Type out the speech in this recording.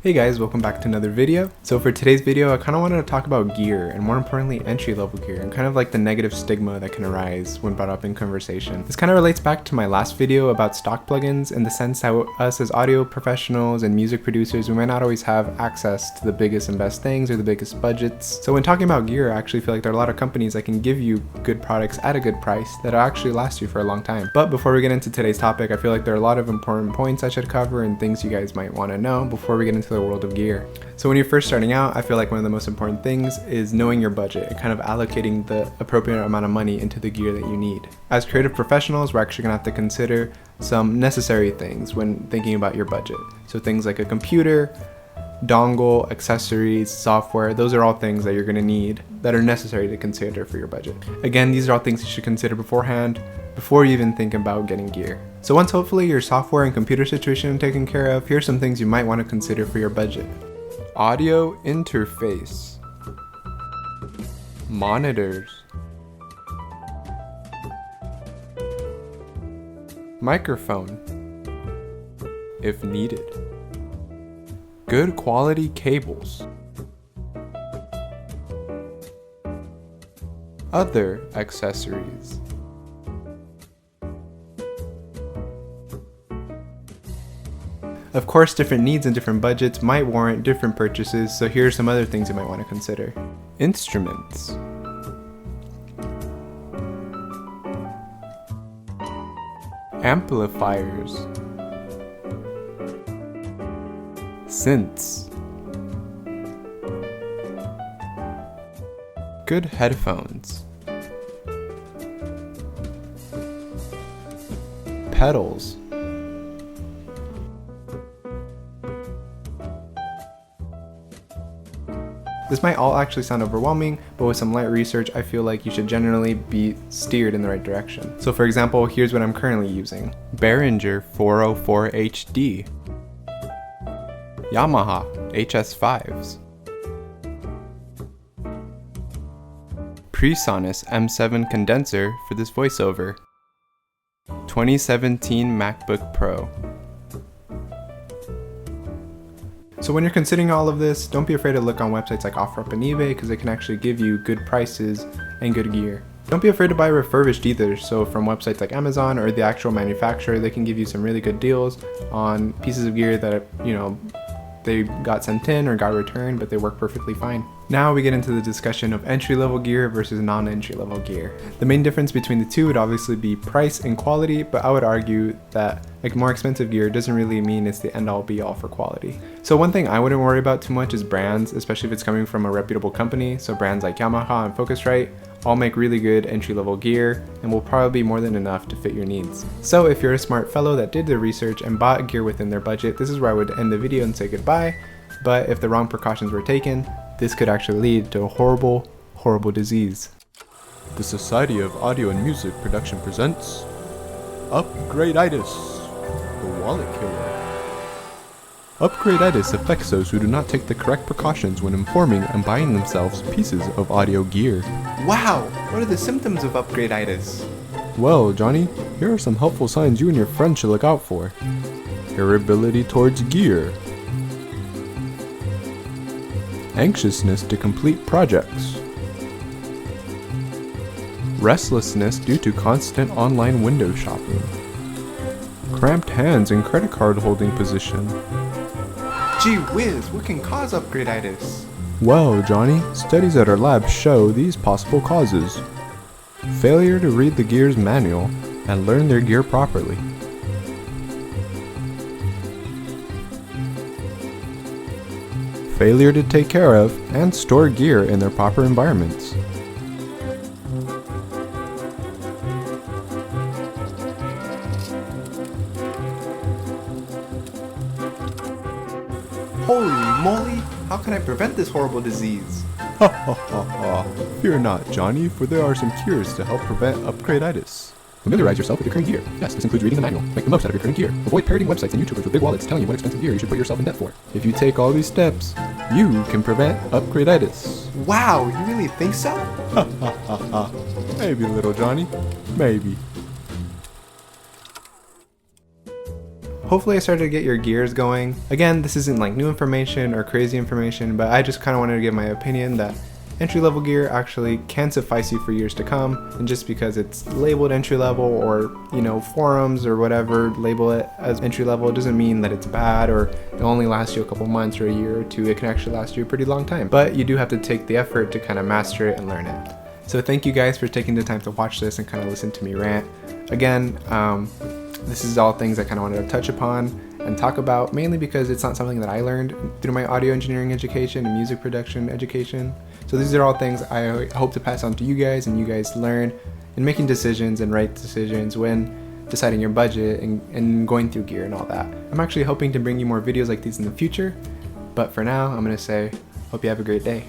Hey guys, welcome back to another video. So for today's video, I kind of wanted to talk about gear, and more importantly, entry-level gear, and kind of like the negative stigma that can arise when brought up in conversation. This kind of relates back to my last video about stock plugins, in the sense that us as audio professionals and music producers, we might not always have access to the biggest and best things or the biggest budgets. So when talking about gear, I actually feel like there are a lot of companies that can give you good products at a good price that'll actually last you for a long time. But before we get into today's topic, I feel like there are a lot of important points I should cover and things you guys might want to know before we get into the world of gear. So when you're first starting out, I feel like one of the most important things is knowing your budget and kind of allocating the appropriate amount of money into the gear that you need. As creative professionals, we're actually gonna have to consider some necessary things when thinking about your budget. So things like a computer, dongle, accessories, software, those are all things that you're gonna need that are necessary to consider for your budget. Again, these are all things you should consider beforehand before you even think about getting gear. So once hopefully your software and computer situation is taken care of, here's some things you might want to consider for your budget. Audio interface, monitors, microphone, if needed, good quality cables, other accessories. Of course, different needs and different budgets might warrant different purchases, so here are some other things you might want to consider. Instruments, amplifiers, synths, good headphones, pedals, This might all actually sound overwhelming, but with some light research, I feel like you should generally be steered in the right direction. So for example, here's what I'm currently using. Behringer 404 HD, Yamaha HS5s, PreSonus M7 condenser for this voiceover, 2017 MacBook Pro. So when you're considering all of this, don't be afraid to look on websites like OfferUp and eBay because they can actually give you good prices and good gear. Don't be afraid to buy refurbished either, so from websites like Amazon or the actual manufacturer, they can give you some really good deals on pieces of gear that, they got sent in or got returned, but they work perfectly fine. Now we get into the discussion of entry-level gear versus non-entry-level gear. The main difference between the two would obviously be price and quality, but I would argue that more expensive gear doesn't really mean it's the end-all be-all for quality. So one thing I wouldn't worry about too much is brands, especially if it's coming from a reputable company. So brands like Yamaha and Focusrite all make really good entry-level gear and will probably be more than enough to fit your needs. So if you're a smart fellow that did their research and bought gear within their budget, this is where I would end the video and say goodbye. But if the wrong precautions were taken, this could actually lead to a horrible, horrible disease. The Society of Audio and Music Production presents Upgrade Itis, the Wallet Killer. Upgrade Itis affects those who do not take the correct precautions when informing and buying themselves pieces of audio gear. Wow, what are the symptoms of upgrade-itis? Well, Johnny, here are some helpful signs you and your friends should look out for. Irritability towards gear. Anxiousness to complete projects. Restlessness due to constant online window shopping. Cramped hands and credit card holding position. Gee whiz, what can cause upgrade-itis? Well, Johnny, studies at our lab show these possible causes. Failure to read the gear's manual and learn their gear properly. Failure to take care of and store gear in their proper environments. Holy moly, how can I prevent this horrible disease? Ha ha ha ha. Fear not, Johnny, for there are some cures to help prevent upgrade-itis. Familiarize yourself with your current gear. Yes, this includes reading the manual. Make the most out of your current gear. Avoid parroting websites and YouTubers with big wallets telling you what expensive gear you should put yourself in debt for. If you take all these steps, you can prevent upgrade-itis. Wow, you really think so? Ha ha ha ha. Maybe, little Johnny. Maybe. hopefully I started to get your gears going. Again, this isn't like new information or crazy information, but I just kind of wanted to give my opinion that entry-level gear actually can suffice you for years to come, and just because it's labeled entry-level, or forums or whatever label it as entry-level, it doesn't mean that it's bad or it only lasts you a couple months or a year or two. It can actually last you a pretty long time, but you do have to take the effort to kind of master it and learn it. So thank you guys for taking the time to watch this and kind of listen to me rant. Again, this is all things I kind of wanted to touch upon and talk about, mainly because it's not something that I learned through my audio engineering education and music production education. So these are all things I hope to pass on to you guys, and you guys learn in making decisions and right decisions when deciding your budget and going through gear and all that. I'm actually hoping to bring you more videos like these in the future, but for now I'm going to say hope you have a great day.